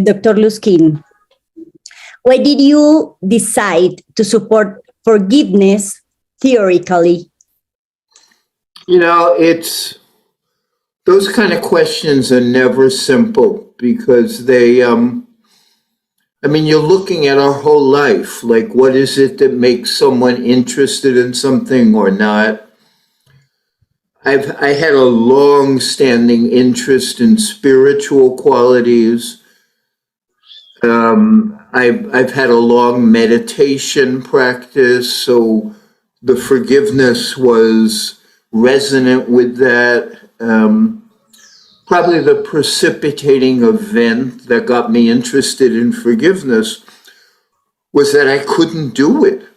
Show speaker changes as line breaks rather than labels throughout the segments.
Dr. Luskin, why did you decide to support forgiveness theoretically?
It's those kind of questions are never simple because you're looking at our whole life. Like, what is it that makes someone interested in something or not? I had a long-standing interest in spiritual qualities. I've had a long meditation practice, so the forgiveness was resonant with that. Probably the precipitating event that got me interested in forgiveness was that I couldn't do it,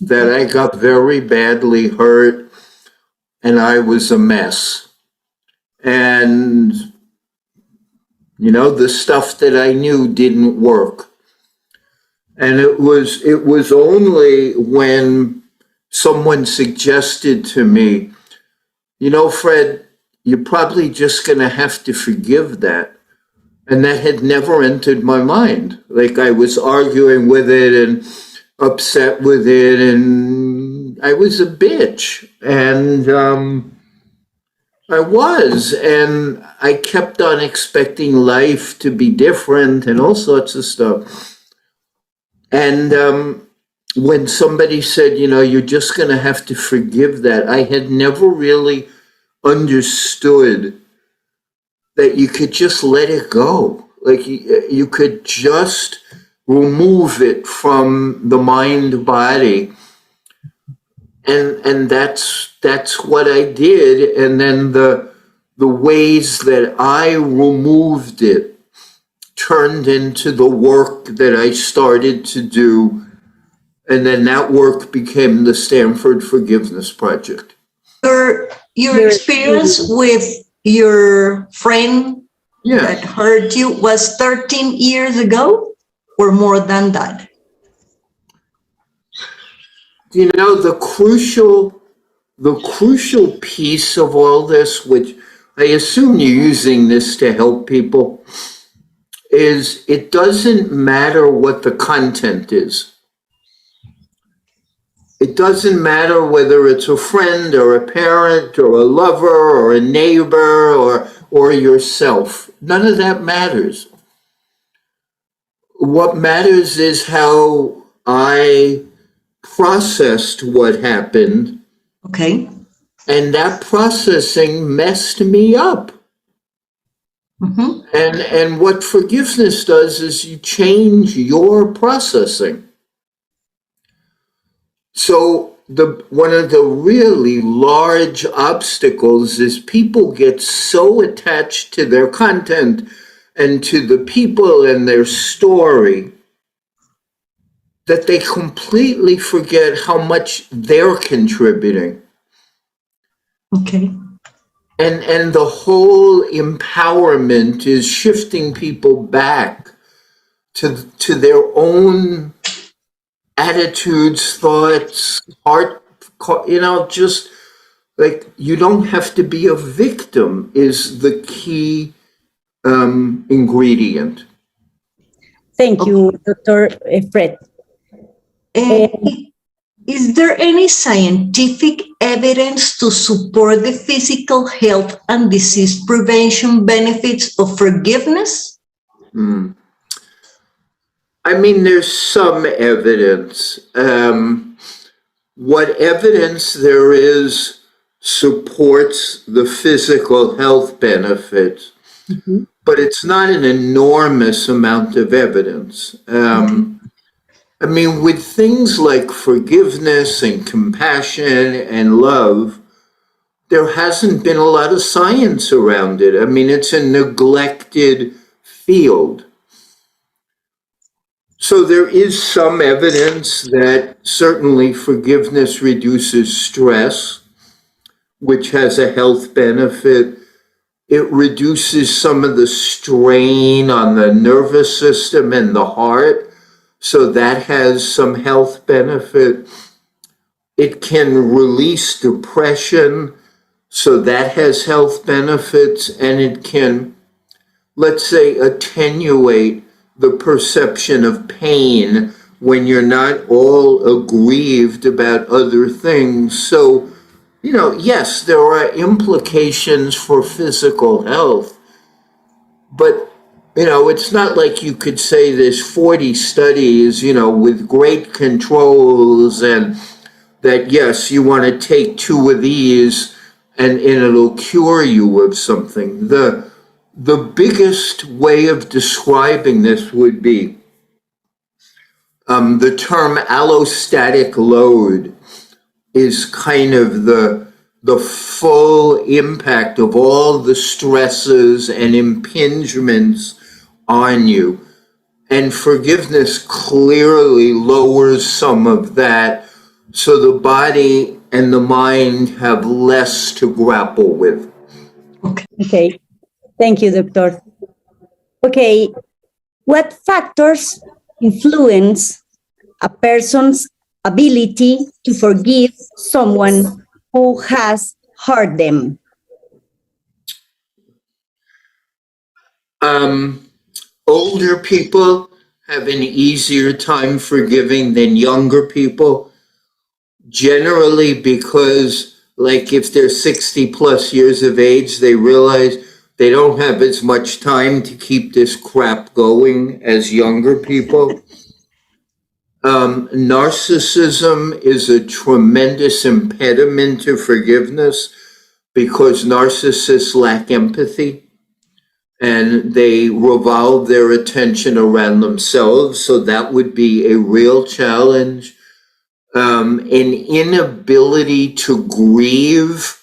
that I got very badly hurt and I was a mess. And, the stuff that I knew didn't work. And it was only when someone suggested to me, Fred, you're probably just going to have to forgive that. And that had never entered my mind. Like, I was arguing with it and upset with it, and I was a bitch. And I was. And I kept on expecting life to be different and all sorts of stuff. And when somebody said, you're just going to have to forgive that, I had never really understood that you could just let it go. Like, you could just remove it from the mind body. And that's what I did. And then the ways that I removed it turned into the work that I started to do. And then that work became the Stanford Forgiveness Project.
Your experience with your friend that hurt you was 13 years ago or more than that?
The crucial piece of all this, which I assume you're using this to help people, is it doesn't matter what the content is. It doesn't matter whether it's a friend or a parent or a lover or a neighbor or yourself. None of that matters. What matters is how I processed what happened.
Okay.
And that processing messed me up.
Mm-hmm.
And what forgiveness does is you change your processing. So one of the really large obstacles is people get so attached to their content and to the people and their story that they completely forget how much they're contributing.
Okay.
And the whole empowerment is shifting people back to their own attitudes, thoughts, heart, just like you don't have to be a victim is the key ingredient.
Thank you, Dr. Fred.
Is there any scientific evidence to support the physical health and disease prevention benefits of forgiveness?
There's some evidence. What evidence there is supports the physical health benefits, but it's not an enormous amount of evidence. With things like forgiveness and compassion and love, there hasn't been a lot of science around it. It's a neglected field. So there is some evidence that certainly forgiveness reduces stress, which has a health benefit. It reduces some of the strain on the nervous system and the heart, so that has some health benefit. It can release depression, so that has health benefits, and it can let's say, attenuate the perception of pain when you're not all aggrieved about other things. So, yes, there are implications for physical health, but, it's not like you could say there's 40 studies, with great controls and that, yes, you want to take 2 of these and it'll cure you of something. The biggest way of describing this would be the term allostatic load is kind of the full impact of all the stresses and impingements on you. And forgiveness clearly lowers some of that, so the body and the mind have less to grapple with.
Okay. Thank you, Doctor. Okay. What factors influence a person's ability to forgive someone who has hurt them?
Older people have an easier time forgiving than younger people, generally because, like, if they're 60 plus years of age, they realize they don't have as much time to keep this crap going as younger people. Narcissism is a tremendous impediment to forgiveness because narcissists lack empathy and they revolve their attention around themselves. So that would be a real challenge. An inability to grieve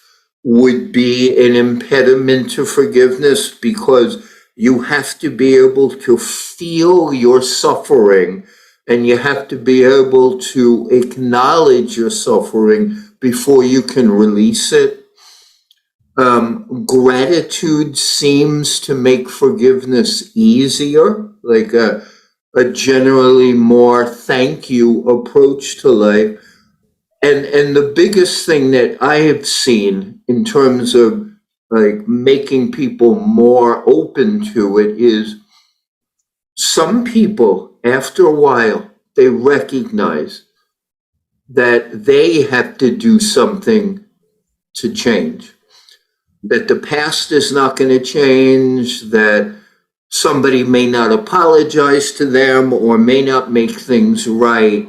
would be an impediment to forgiveness because you have to be able to feel your suffering and you have to be able to acknowledge your suffering before you can release it. Gratitude seems to make forgiveness easier, like a generally more thank you approach to life. And the biggest thing that I have seen in terms of like making people more open to it is some people, after a while, they recognize that they have to do something to change, that the past is not going to change, that somebody may not apologize to them or may not make things right.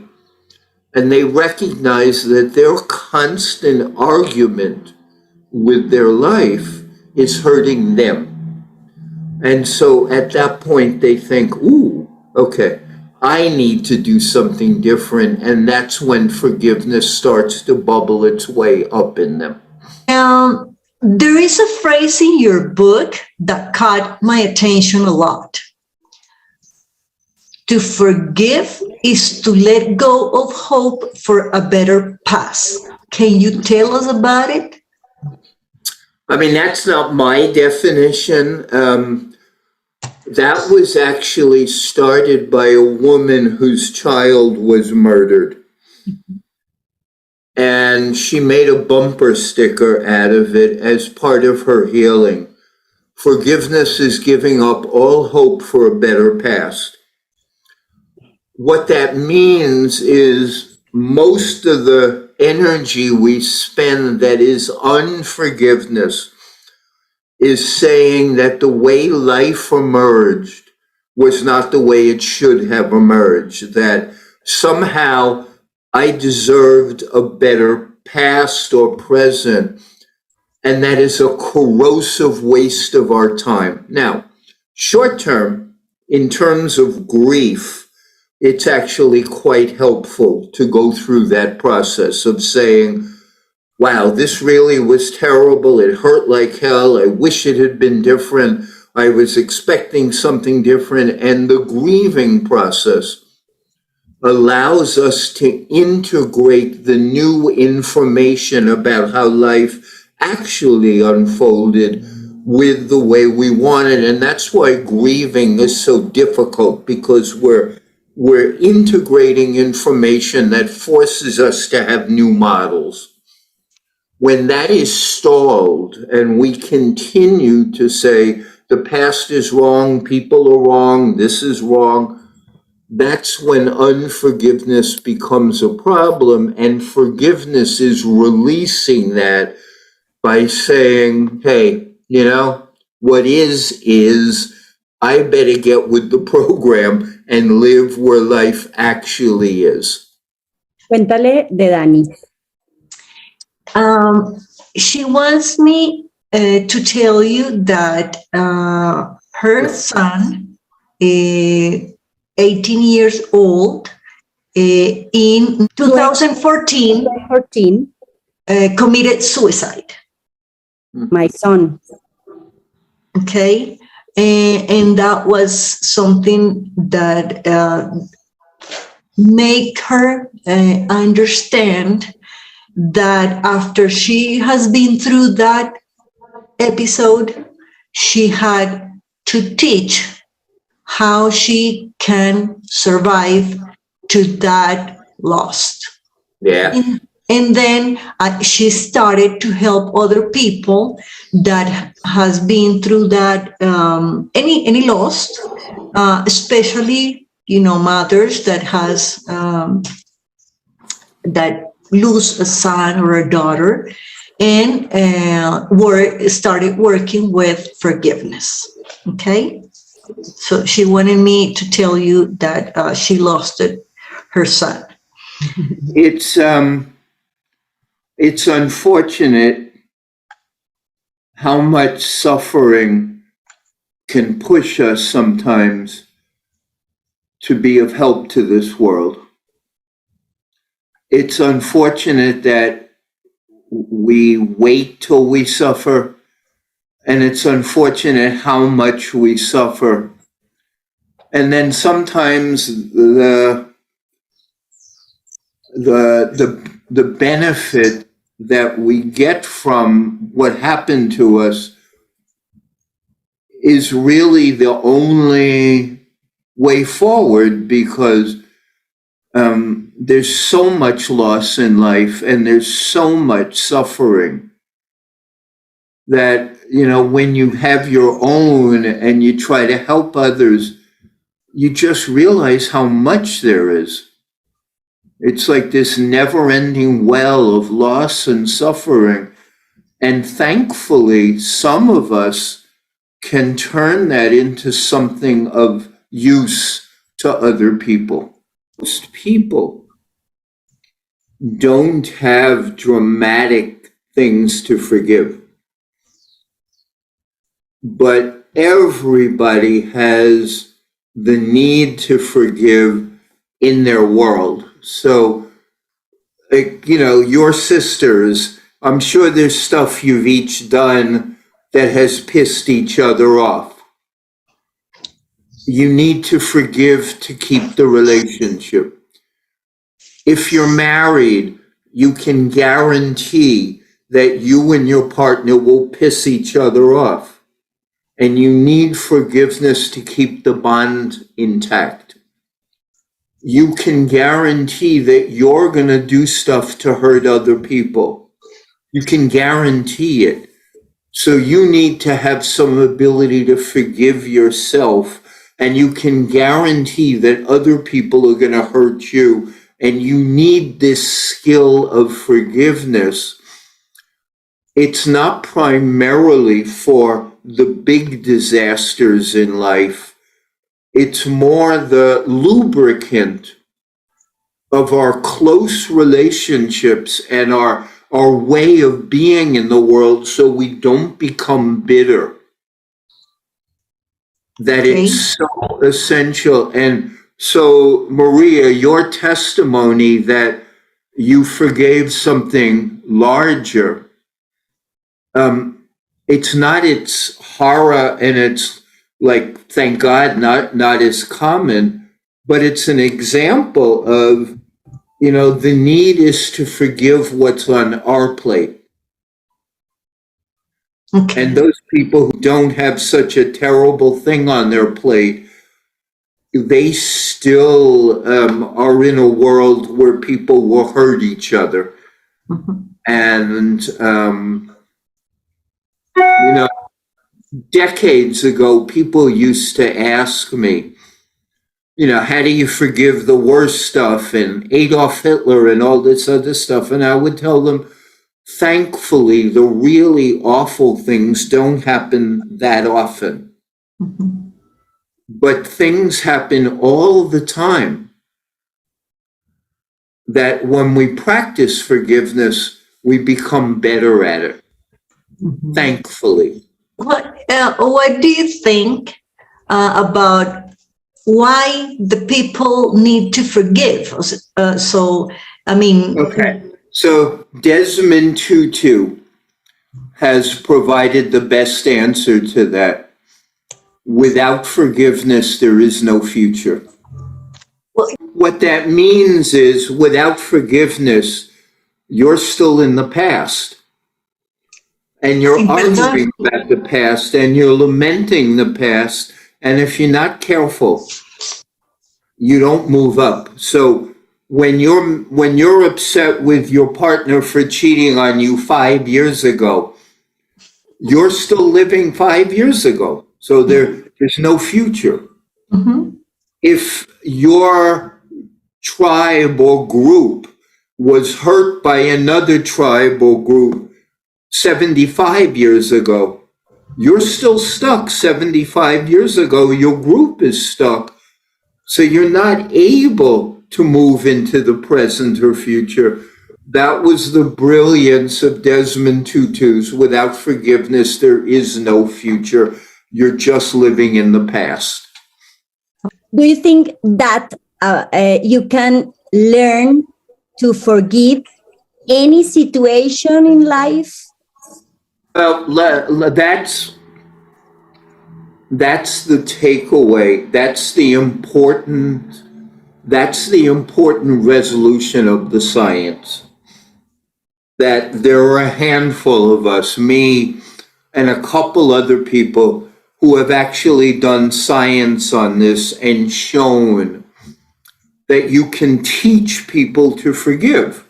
And they recognize that their constant argument with their life is hurting them. And so at that point, they think, ooh, okay, I need to do something different. And that's when forgiveness starts to bubble its way up in them.
There is a phrase in your book that caught my attention a lot. To forgive is to let go of hope for a better past. Can you tell us about it?
I mean, that's not my definition. That was actually started by a woman whose child was murdered. And she made a bumper sticker out of it as part of her healing. Forgiveness is giving up all hope for a better past. What that means is most of the energy we spend that is unforgiveness is saying that the way life emerged was not the way it should have emerged, that somehow I deserved a better past or present, and that is a corrosive waste of our time. Now, short term, in terms of grief, it's actually quite helpful to go through that process of saying, wow, this really was terrible. It hurt like hell. I wish it had been different. I was expecting something different. And the grieving process allows us to integrate the new information about how life actually unfolded with the way we wanted. And that's why grieving is so difficult, because we're integrating information that forces us to have new models. When that is stalled and we continue to say, the past is wrong, people are wrong, this is wrong. That's when unforgiveness becomes a problem, and forgiveness is releasing that by saying, hey, you know, what is, I better get with the program and live where life actually is.
Cuéntale de Dani.
She wants me to tell you that her son, 18 years old, in 2014, committed suicide.
My son.
Okay. And that was something that make her understand that after she has been through that episode, she had to teach how she can survive to that loss.
Yeah.
And then she started to help other people that has been through that any loss, especially mothers that has that lose a son or a daughter, and started working with forgiveness. Okay, so she wanted me to tell you that she lost her son.
It's unfortunate how much suffering can push us sometimes to be of help to this world. It's unfortunate that we wait till we suffer, and it's unfortunate how much we suffer. And then sometimes the benefit that we get from what happened to us is really the only way forward, because there's so much loss in life and there's so much suffering that, when you have your own and you try to help others, you just realize how much there is. It's like this never-ending well of loss and suffering. And thankfully, some of us can turn that into something of use to other people. Most people don't have dramatic things to forgive, but everybody has the need to forgive in their world. So, your sisters, I'm sure there's stuff you've each done that has pissed each other off. You need to forgive to keep the relationship. If you're married, you can guarantee that you and your partner will piss each other off. And you need forgiveness to keep the bond intact. You can guarantee that you're going to do stuff to hurt other people. You can guarantee it. So you need to have some ability to forgive yourself, and you can guarantee that other people are going to hurt you. And you need this skill of forgiveness. It's not primarily for the big disasters in life. It's more the lubricant of our close relationships and our way of being in the world, so we don't become bitter. That it's so essential. And so, Maria, your testimony that you forgave something larger, it's not its horror and it's like, thank God, not as common, but it's an example of, the need is to forgive what's on our plate.
Okay.
And those people who don't have such a terrible thing on their plate, they still are in a world where people will hurt each other.
Mm-hmm.
And, decades ago, people used to ask me, how do you forgive the worst stuff and Adolf Hitler and all this other stuff? And I would tell them, thankfully, the really awful things don't happen that often.
Mhm.
But things happen all the time that when we practice forgiveness, we become better at it,
Mhm.
thankfully.
What do you think about why the people need to forgive?
Okay. So Desmond Tutu has provided the best answer to that. Without forgiveness, there is no future.
Well,
What that means is without forgiveness, you're still in the past. And you're arguing about the past and you're lamenting the past. And if you're not careful, you don't move up. So when you're upset with your partner for cheating on you 5 years ago, you're still living 5 years ago. So there's no future.
Mhm.
If your tribe or group was hurt by another tribe or group 75 years ago, you're still stuck 75 years ago. Your group is stuck. So you're not able to move into the present or future. That was the brilliance of Desmond Tutu's. Without forgiveness, there is no future. You're just living in the past.
Do you think that you can learn to forgive any situation in life?
Well, that's the takeaway. That's the important resolution of the science. That there are a handful of us, me and a couple other people, who have actually done science on this and shown that you can teach people to forgive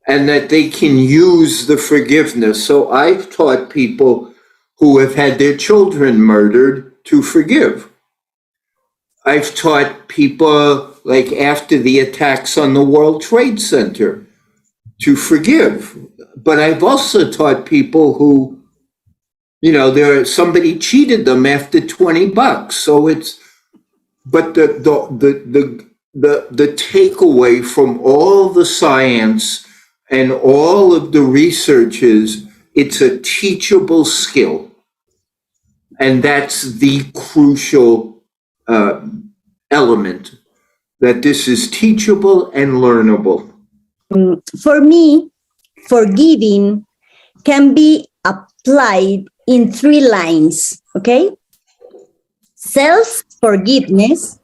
and that they can use the forgiveness. So I've taught people who have had their children murdered to forgive. I've taught people, like after the attacks on the World Trade Center, to forgive. But I've also taught people who, somebody cheated them after $20. So but the takeaway from all the science and all of the research is it's a teachable skill. And that's the crucial element, that this is teachable and learnable.
For me, forgiving can be applied in 3 lines, okay? Self-forgiveness,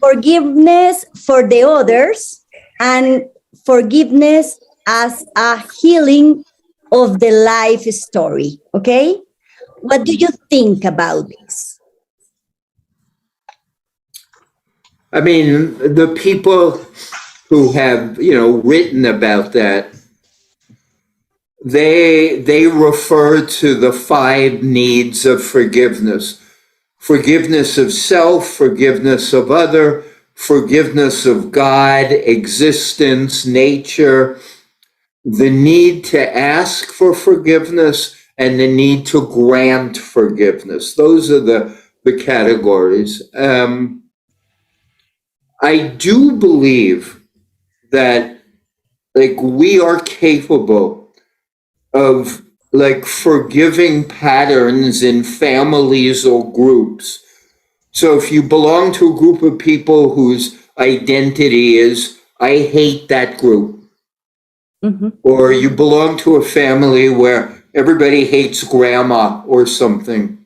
forgiveness for the others, and forgiveness as a healing of the life story, okay? What do you think about this?
I mean, the people who have, written about that, they refer to the 5 needs of forgiveness. Forgiveness of self, forgiveness of other, forgiveness of God, existence, nature, the need to ask for forgiveness, and the need to grant forgiveness. Those are the categories. I do believe that we are capable of forgiving patterns in families or groups. So if you belong to a group of people whose identity is, I hate that group, or you belong to a family where everybody hates grandma or something,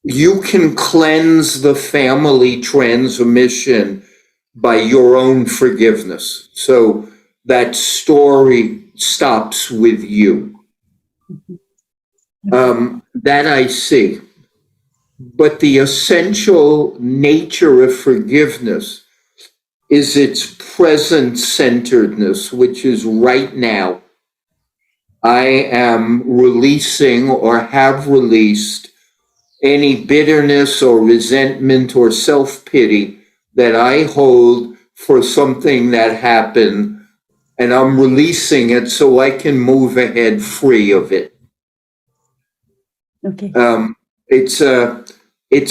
you can cleanse the family transmission by your own forgiveness. So that story stops with you. That I see. But the essential nature of forgiveness is its present centeredness, which is right now. I am releasing or have released any bitterness or resentment or self-pity that I hold for something that happened, and I'm releasing it so I can move ahead free of it.
Okay.
It's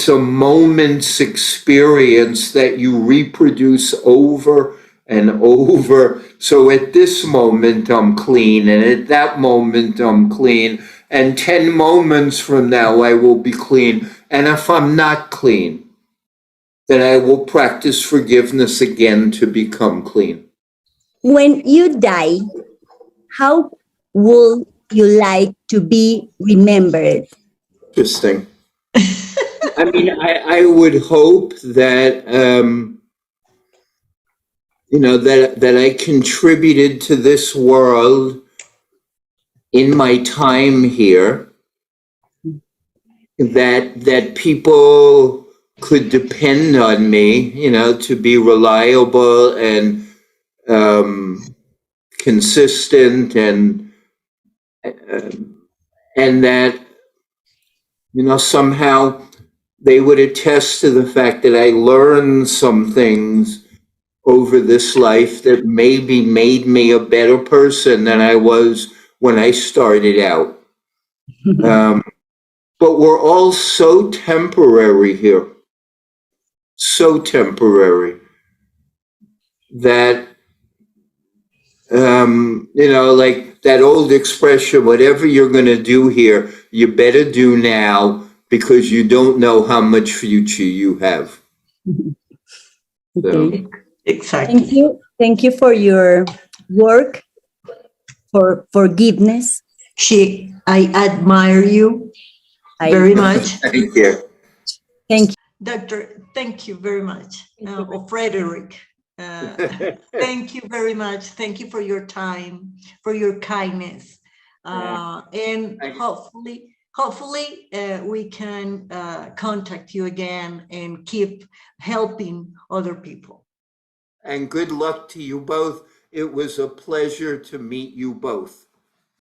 a moment's experience that you reproduce over and over. So at this moment, I'm clean, and at that moment, I'm clean, and 10 moments from now, I will be clean. And if I'm not clean, then I will practice forgiveness again to become clean.
When you die, how would you like to be remembered?
Interesting. I mean, I would hope that, that I contributed to this world in my time here, that people could depend on me, to be reliable and consistent, and that, somehow they would attest to the fact that I learned some things over this life that maybe made me a better person than I was when I started out. But we're all so temporary here, so temporary, that, like that old expression, whatever you're going to do here, you better do now, because you don't know how much future you have.
Okay.
Exactly.
Thank you for your work for forgiveness.
I admire you very much.
Thank you.
Thank you.
Doctor, thank you very much. Frederick, thank you very much. Thank you for your time, for your kindness. And hopefully we can contact you again and keep helping other people.
And good luck to you both. It was a pleasure to meet you both.